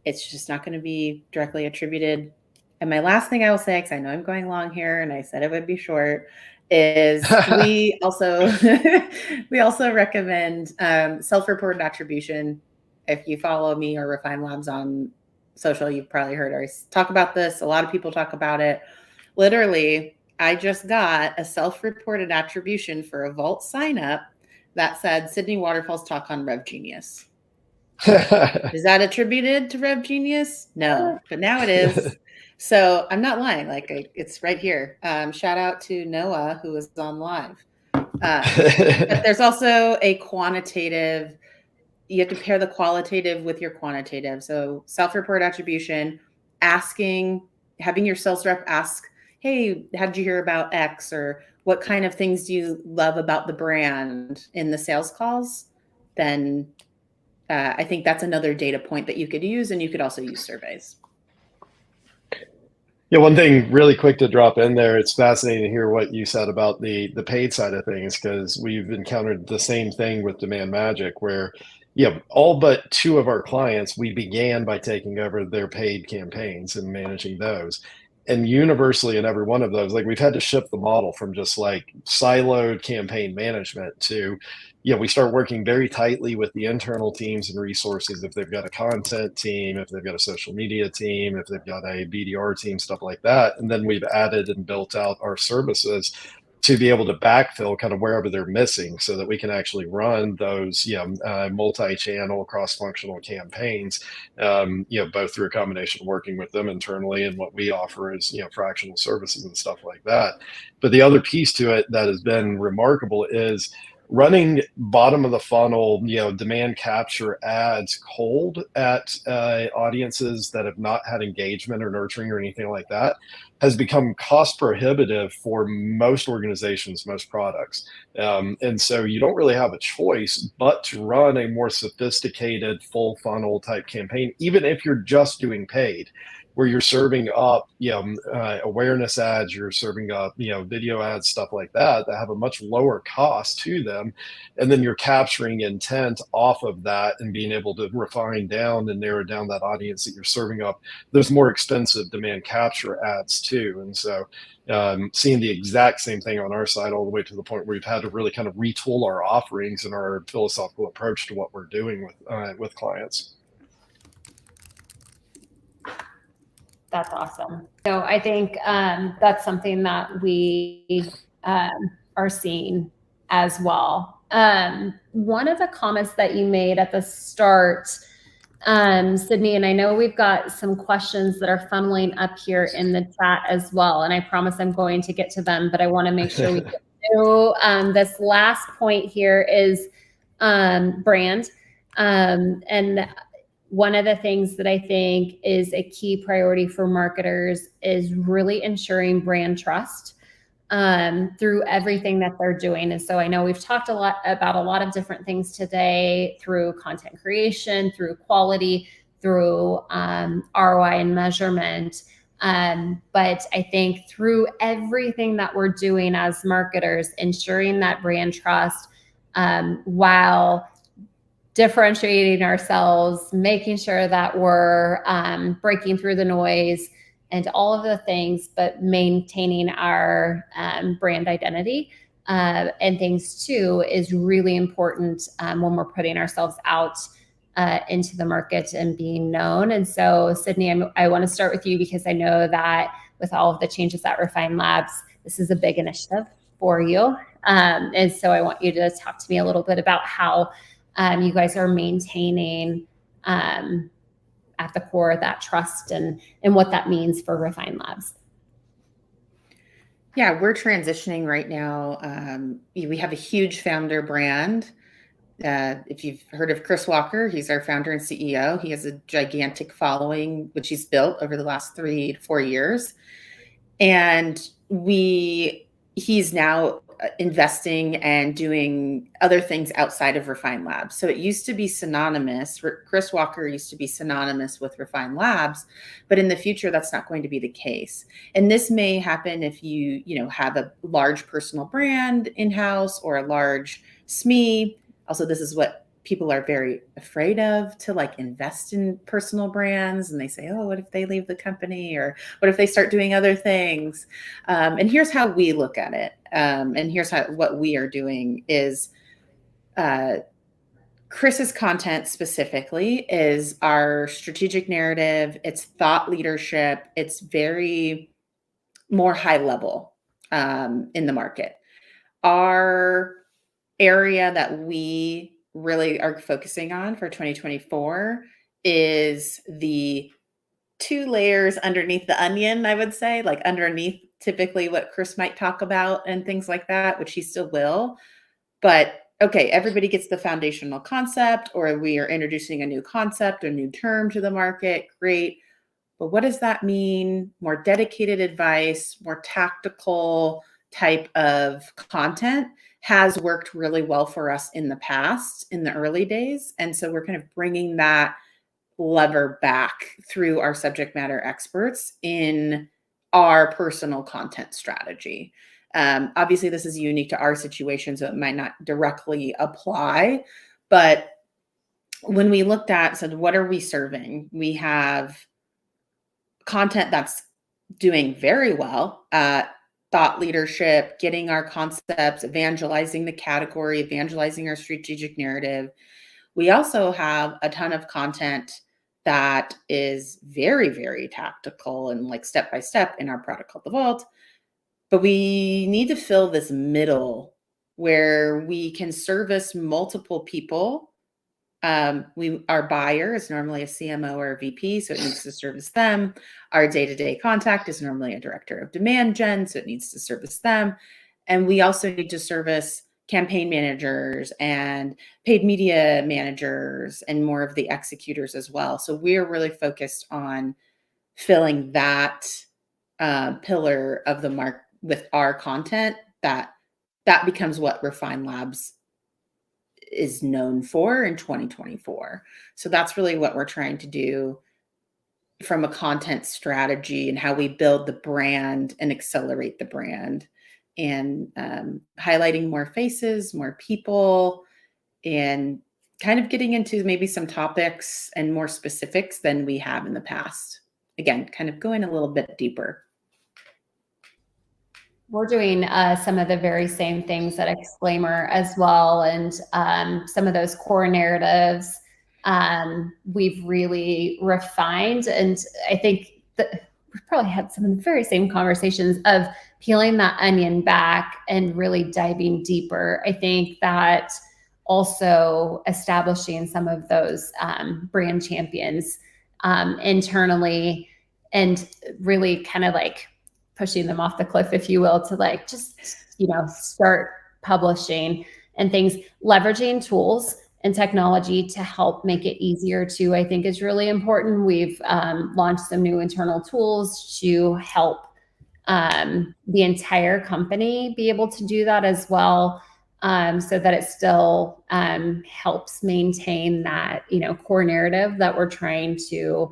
It's just not going to be directly attributed. And my last thing I will say, because I know I'm going long here and I said it would be short, is we also recommend self-reported attribution. If you follow me or Refine Labs on social, you've probably heard us talk about this. A lot of people talk about it. Literally, I just got a self-reported attribution for a Vault sign up that said Sidney Waterfall's talk on RevGenius. Is that attributed to RevGenius? No, but now it is. So I'm not lying. It's right here. Shout out to Noah, who was on live. But there's also a quantitative. You have to pair the qualitative with your quantitative. So self-report attribution, having your sales rep ask, hey, how did you hear about X? Or what kind of things do you love about the brand in the sales calls? Then I think that's another data point that you could use, and you could also use surveys. Yeah, one thing really quick to drop in there, it's fascinating to hear what you said about the paid side of things, because we've encountered the same thing with Demand Magic, where all but 2 of our clients, we began by taking over their paid campaigns and managing those. And universally in every one of those, we've had to shift the model from just siloed campaign management to, we start working very tightly with the internal teams and resources. If they've got a content team, if they've got a social media team, if they've got a BDR team, stuff like that. And then we've added and built out our services to be able to backfill kind of wherever they're missing, so that we can actually run those multi-channel, cross-functional campaigns, both through a combination of working with them internally and what we offer is fractional services and stuff like that. But the other piece to it that has been remarkable is running bottom of the funnel, demand capture ads cold at audiences that have not had engagement or nurturing or anything like that has become cost prohibitive for most organizations, most products. And so you don't really have a choice but to run a more sophisticated full funnel type campaign, even if you're just doing paid, where you're serving up, awareness ads, you're serving up, video ads, stuff like that have a much lower cost to them. And then you're capturing intent off of that and being able to refine down and narrow down that audience that you're serving up. There's more expensive demand capture ads too. And so seeing the exact same thing on our side, all the way to the point where we've had to really kind of retool our offerings and our philosophical approach to what we're doing with clients. That's awesome. So I think that's something that we are seeing as well. One of the comments that you made at the start, Sidney, and I know we've got some questions that are funneling up here in the chat as well, and I promise I'm going to get to them, but I want to make sure we get to this last point here is brand. And one of the things that I think is a key priority for marketers is really ensuring brand trust through everything that they're doing. And so I know we've talked about a lot of different things today, through content creation, through quality, through ROI and measurement. But I think through everything that we're doing as marketers, ensuring that brand trust while differentiating ourselves, making sure that we're breaking through the noise and all of the things, but maintaining our brand identity and things too is really important when we're putting ourselves out into the market and being known. And so, Sidney, I want to start with you, because I know that with all of the changes at Refine Labs, this is a big initiative for you. And so I want you to talk to me a little bit about how you guys are maintaining at the core that trust and what that means for Refine Labs. Yeah, we're transitioning right now. We have a huge founder brand. If you've heard of Chris Walker, he's our founder and CEO. He has a gigantic following, which he's built over the last 3 to 4 years. And he's now investing and doing other things outside of Refine Labs. So it used to be synonymous. Chris Walker used to be synonymous with Refine Labs, but in the future, that's not going to be the case. And this may happen if you have a large personal brand in-house or a large SME. Also, this is what people are very afraid of, to like invest in personal brands. And they say, oh, what if they leave the company? Or what if they start doing other things? And here's how we look at it. And here's what we are doing is Chris's content specifically is our strategic narrative. It's thought leadership. It's very more high level in the market. Our area that we really are focusing on for 2024 is the 2 layers underneath the onion, I would say, like underneath typically what Chris might talk about and things like that, which he still will. But okay, everybody gets the foundational concept, or we are introducing a new concept, a new term to the market. Great. But what does that mean? More dedicated advice, more tactical type of content has worked really well for us in the past, in the early days. And so we're kind of bringing that lever back through our subject matter experts in our personal content strategy. Obviously, this is unique to our situation, so it might not directly apply. But when we looked at, said, what are we serving? We have content that's doing very well at thought leadership, getting our concepts, evangelizing the category, evangelizing our strategic narrative. We also have a ton of content that is very, very tactical and like step-by-step in our product called The Vault. But we need to fill this middle where we can service multiple people. Our buyer is normally a CMO or a VP, so it needs to service them. Our day-to-day contact is normally a director of demand gen, so it needs to service them. And we also need to service campaign managers and paid media managers and more of the executors as well. So we're really focused on filling that pillar of the market with our content. That becomes what Refine Labs is known for in 2024. So that's really what we're trying to do from a content strategy and how we build the brand and accelerate the brand, and highlighting more faces, more people, and kind of getting into maybe some topics and more specifics than we have in the past. Again, kind of going a little bit deeper. We're doing some of the very same things at Exclaimer as well. And some of those core narratives we've really refined. And I think that we've probably had some of the very same conversations of peeling that onion back and really diving deeper. I think that also establishing some of those brand champions internally, and really kind of like pushing them off the cliff, if you will, to like just, start publishing and things, leveraging tools and technology to help make it easier too, I think is really important. We've launched some new internal tools to help the entire company be able to do that as well, so that it still helps maintain that, core narrative that we're trying to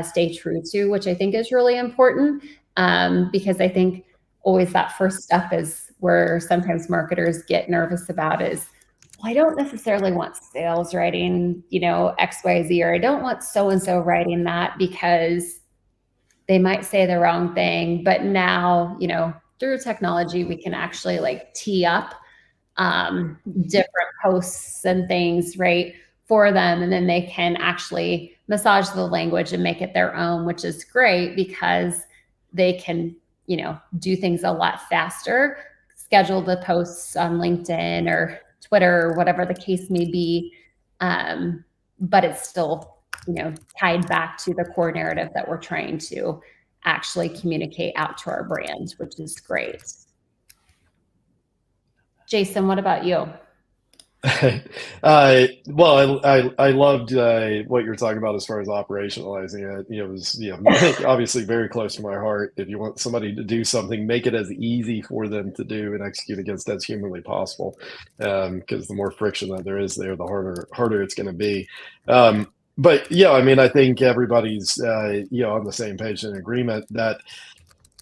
stay true to, which I think is really important. Because I think always that first step is where sometimes marketers get nervous about is, well, I don't necessarily want sales writing, XYZ, or I don't want so-and-so writing that because they might say the wrong thing. But now, through technology, we can actually like tee up different posts and things, right, for them. And then they can actually massage the language and make it their own, which is great because they can, do things a lot faster, schedule the posts on LinkedIn or Twitter or whatever the case may be. But it's still, tied back to the core narrative that we're trying to actually communicate out to our brand, which is great. Jason, what about you? Well, I loved what you're talking about as far as operationalizing it. It was obviously very close to my heart. If you want somebody to do something, make it as easy for them to do and execute against as humanly possible. Because the more friction that there is there, the harder it's going to be. But yeah, I mean, I think everybody's on the same page and agreement that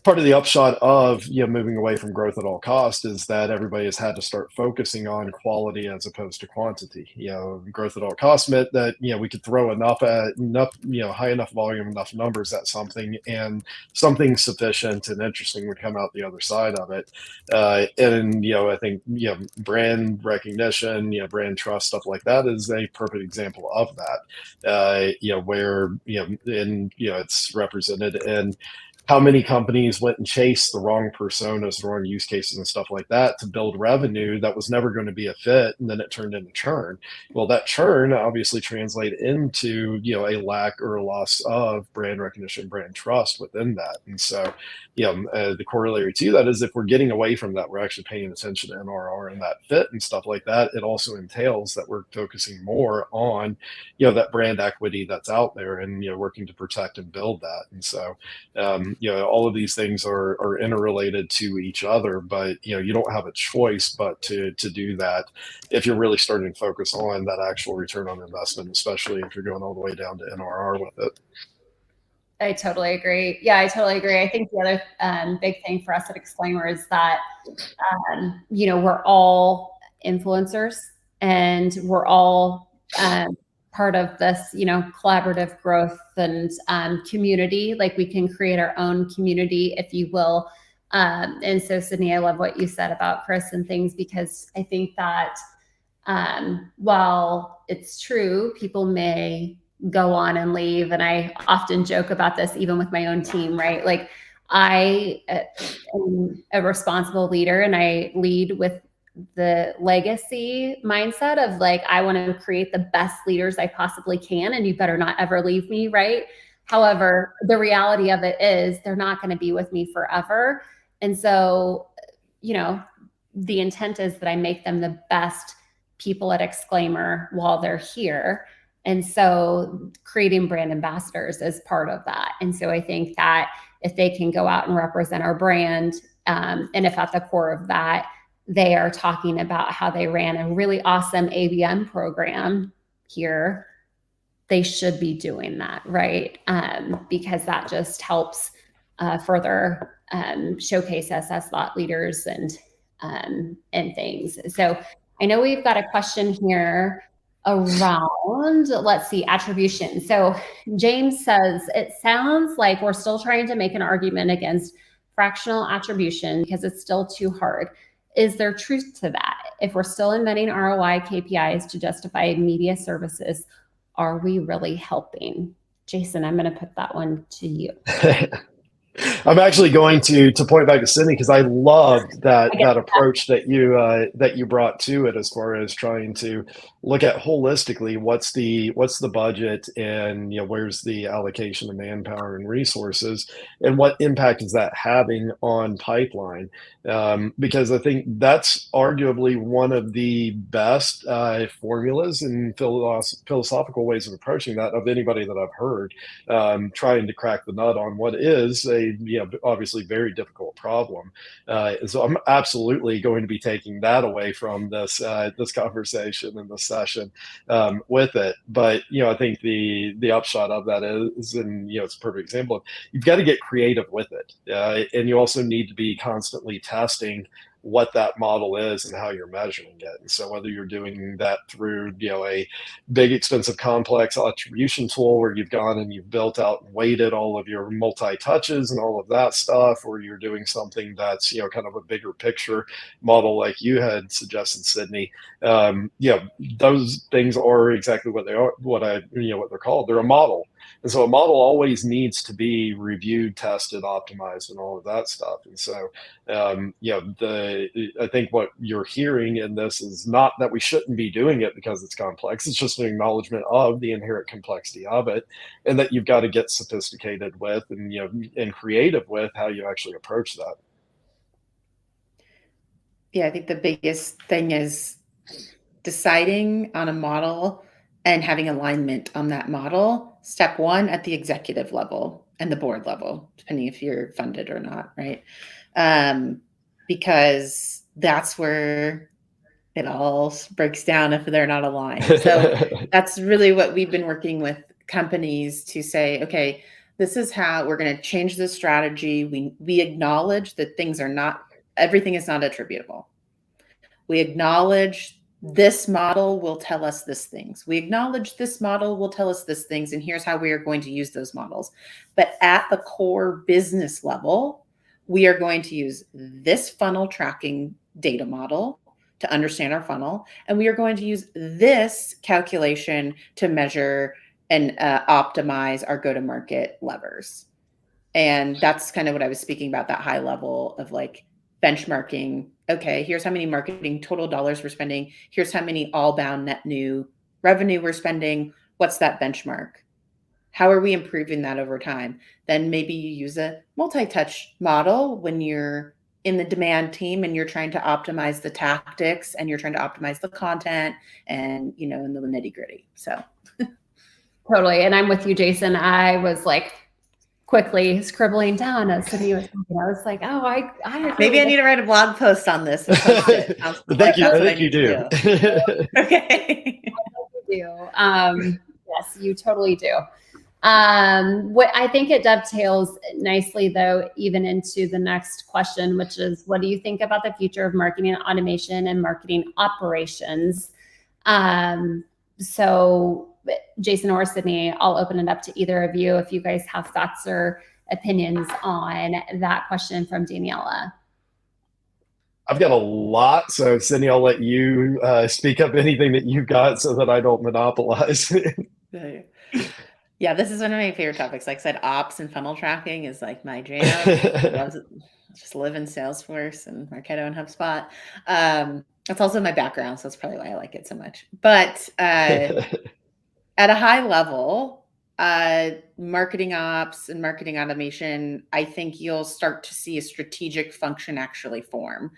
part of the upshot of moving away from growth at all cost is that everybody has had to start focusing on quality as opposed to quantity. Growth at all cost meant that we could throw enough high enough volume, enough numbers at something, and something sufficient and interesting would come out the other side of it. And I think brand recognition, brand trust, stuff like that is a perfect example of that. Where it's represented in how many companies went and chased the wrong personas, the wrong use cases and stuff like that to build revenue that was never going to be a fit, and then it turned into churn. Well, that churn obviously translated into a lack or a loss of brand recognition, brand trust within that. And so the corollary to that is if we're getting away from that, we're actually paying attention to NRR and that fit and stuff like that. It also entails that we're focusing more on that brand equity that's out there and working to protect and build that. And so all of these things are interrelated to each other, but you don't have a choice but to do that if you're really starting to focus on that actual return on investment, especially if you're going all the way down to NRR with it. I totally agree. Yeah, I totally agree. I think the other big thing for us at Exclaimer is that, we're all influencers and we're all part of this, collaborative growth and community. Like we can create our own community, if you will. And so, Sidney, I love what you said about Chris and things, because I think that while it's true, people may go on and leave. And I often joke about this even with my own team, right? Like I am a responsible leader and I lead with the legacy mindset of like, I want to create the best leaders I possibly can, and you better not ever leave me, right? However, the reality of it is they're not going to be with me forever. And so, the intent is that I make them the best people at Exclaimer while they're here. And so creating brand ambassadors is part of that. And so I think that if they can go out and represent our brand, and if at the core of that, they are talking about how they ran a really awesome ABM program here, they should be doing that, right? Because that just helps further showcase us as thought leaders and things. So I know we've got a question here around, let's see, attribution. So James says, it sounds like we're still trying to make an argument against fractional attribution because it's still too hard. Is there truth to that? If we're still inventing ROI KPIs to justify media services, are we really helping? Jason, I'm going to put that one to you. I'm actually going to point back to Sidney because I loved that approach that you brought to it, as far as trying to look at holistically what's the budget and where's the allocation of manpower and resources, and what impact is that having on pipeline, because I think that's arguably one of the best formulas and philosophical ways of approaching that of anybody that I've heard, trying to crack the nut on what is a obviously very difficult problem. So I'm absolutely going to be taking that away from this conversation and this session with it. But I think the upshot of that is, and it's a perfect example of, you've got to get creative with it, and you also need to be constantly testing what that model is and how you're measuring it. And so whether you're doing that through a big, expensive, complex attribution tool where you've gone and you've built out and weighted all of your multi-touches and all of that stuff, or you're doing something that's kind of a bigger picture model like you had suggested, Sidney, those things are exactly what they are, what they're called. They're a model. And so a model always needs to be reviewed, tested, optimized, and all of that stuff. And so, I think what you're hearing in this is not that we shouldn't be doing it because it's complex. It's just an acknowledgement of the inherent complexity of it, and that you've got to get sophisticated with and creative with how you actually approach that. Yeah, I think the biggest thing is deciding on a model and having alignment on that model. Step one at the executive level and the board level, depending if you're funded or not, right? Because that's where it all breaks down if they're not aligned. So that's really what we've been working with companies to say, okay, this is how we're going to change this strategy. We acknowledge that everything is not attributable. We acknowledge this model will tell us this things. We acknowledge this model will tell us this things, and here's how we are going to use those models. But at the core business level, we are going to use this funnel tracking data model to understand our funnel, and we are going to use this calculation to measure and optimize our go-to-market levers. And that's kind of what I was speaking about, that high level of like benchmarking. Okay, here's how many marketing total dollars we're spending. Here's how many all bound net new revenue we're spending. What's that benchmark? How are we improving that over time? Then maybe you use a multi-touch model when you're in the demand team and you're trying to optimize the tactics and you're trying to optimize the content and, in the nitty gritty. So totally. And I'm with you, Jason. I was like quickly scribbling down as Sidney was talking. I was like, oh, I maybe I need to write a blog post on this. And post it. I think you do. Okay. You do. Yes, you totally do. What I think it dovetails nicely, though, even into the next question, which is, what do you think about the future of marketing automation and marketing operations? So Jason or Sidney, I'll open it up to either of you if you guys have thoughts or opinions on that question from Daniela. I've got a lot, so Sidney, I'll let you speak up anything that you've got so that I don't monopolize. Yeah, this is one of my favorite topics. Like I said, ops and funnel tracking is like my jam. I just live in Salesforce and Marketo and HubSpot. That's also my background, so that's probably why I like it so much. But at a high level, marketing ops and marketing automation, I think you'll start to see a strategic function actually form.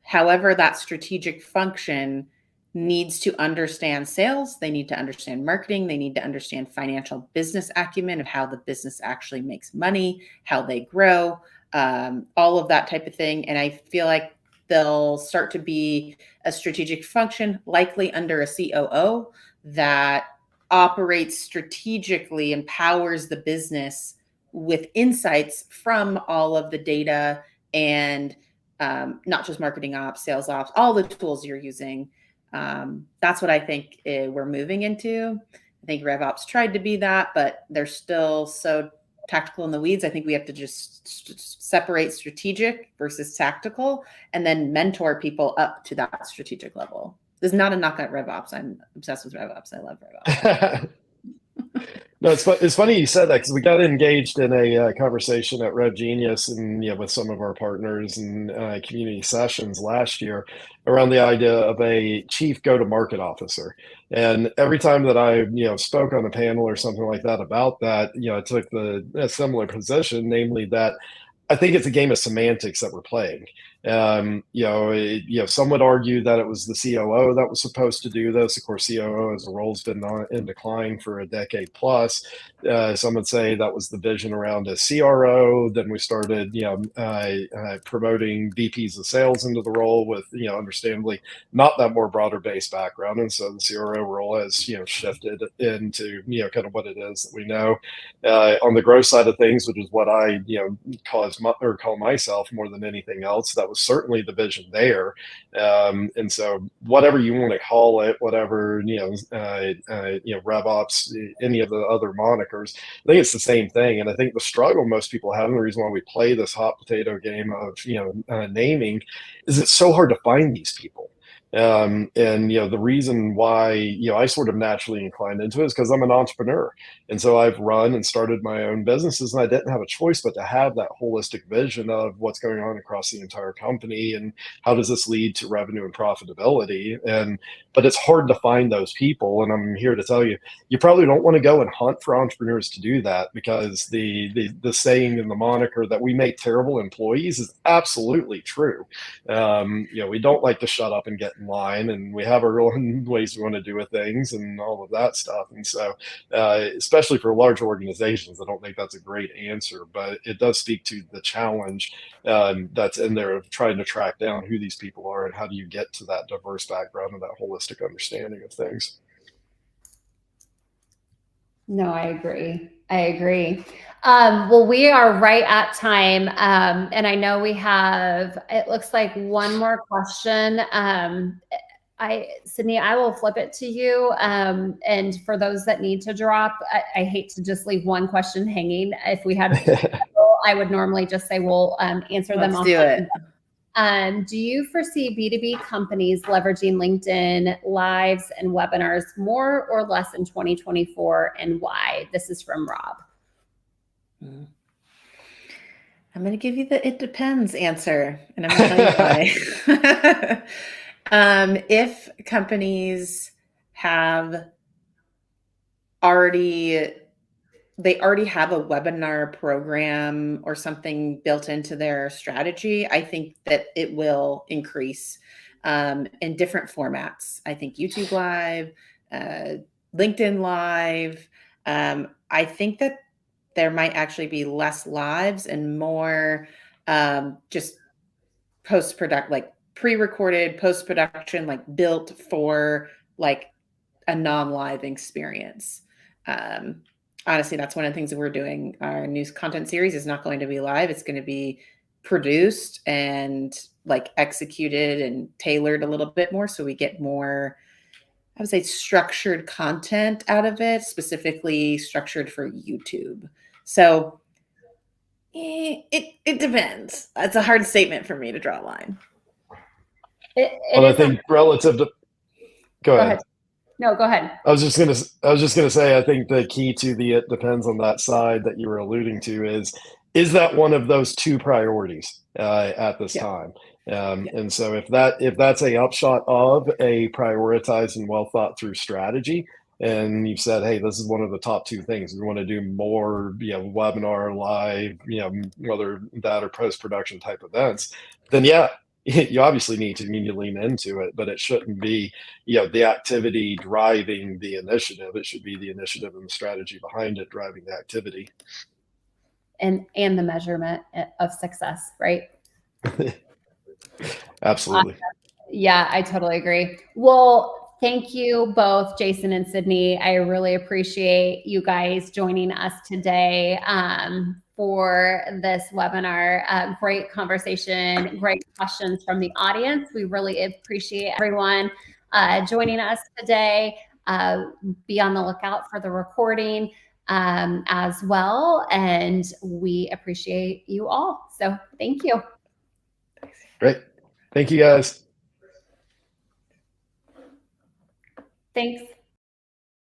However, that strategic function needs to understand sales. They need to understand marketing. They need to understand financial business acumen of how the business actually makes money, how they grow, all of that type of thing. And I feel like they'll start to be a strategic function, likely under a COO that operates strategically and powers the business with insights from all of the data and not just marketing ops, sales ops, all the tools you're using. That's what I think we're moving into. I think RevOps tried to be that, but they're still so tactical in the weeds. I think we have to just separate strategic versus tactical and then mentor people up to that strategic level. There's not a knock at RevOps. I'm obsessed with RevOps. I love RevOps. No, it's funny you said that, because we got engaged in a conversation at RevGenius and with some of our partners and community sessions last year around the idea of a chief go-to-market officer. And every time that I spoke on a panel or something like that about that, I took a similar position, namely that I think it's a game of semantics that we're playing. Some would argue that it was the COO that was supposed to do this. Of course, COO as a role's been in decline for a decade plus. Some would say that was the vision around a CRO. Then we started, promoting VPs of sales into the role with, understandably not that more broader based background. And so the CRO role has, shifted into, kind of what it is that we know. On the growth side of things, which is what I, call myself more than anything else, that was certainly the vision there. And so whatever you want to call it, whatever, RevOps, any of the other monikers, I think it's the same thing. And I think the struggle most people have, and the reason why we play this hot potato game of, naming, is it's so hard to find these people. And the reason why I sort of naturally inclined into it is because I'm an entrepreneur, and so I've run and started my own businesses, and I didn't have a choice but to have that holistic vision of what's going on across the entire company and how does this lead to revenue and profitability. But it's hard to find those people, and I'm here to tell you, you probably don't want to go and hunt for entrepreneurs to do that, because the saying and the moniker that we make terrible employees is absolutely true. We don't like to shut up and get in line, and we have our own ways we want to do with things and all of that stuff. And so, especially for large organizations, I don't think that's a great answer, but it does speak to the challenge that's in there of trying to track down who these people are and how do you get to that diverse background and that holistic understanding of things. No, I agree. I agree. Well, we are right at time. And I know we have, it looks like one more question. Sidney, I will flip it to you. And for those that need to drop, I hate to just leave one question hanging. If we had, I would normally just say, we'll answer them. Let's do it. Do you foresee B2B companies leveraging LinkedIn lives and webinars more or less in 2024, and why? This is from Rob. I'm going to give you the "it depends" answer, and I'm going to tell you why. If companies they already have a webinar program or something built into their strategy, I think that it will increase in different formats. I think YouTube Live, LinkedIn Live. I think that there might actually be less lives and more just post-production, like pre-recorded post-production, like built for like a non-live experience. Honestly, that's one of the things that we're doing. Our news content series is not going to be live. It's going to be produced and like executed and tailored a little bit more, so we get more, I would say, structured content out of it, specifically structured for YouTube. So it depends. It's a hard statement for me to draw a line. Well, I think relative to, go ahead. No, go ahead. I was just gonna say, I think the key to the "it depends" on that side that you were alluding to is that one of those two priorities at this time. And so if that's a upshot of a prioritized and well thought through strategy, and you've said, hey, this is one of the top two things, we want to do more, webinar, live, whether that or post-production type events, then you obviously need to lean into it, but it shouldn't be, the activity driving the initiative. It should be the initiative and the strategy behind it driving the activity. And the measurement of success, right? Absolutely. Yeah, I totally agree. Well, thank you both, Jason and Sidney. I really appreciate you guys joining us today for this webinar. Great conversation, great questions from the audience. We really appreciate everyone joining us today. Be on the lookout for the recording as well. And we appreciate you all. So thank you. Great. Thank you, guys. Thanks.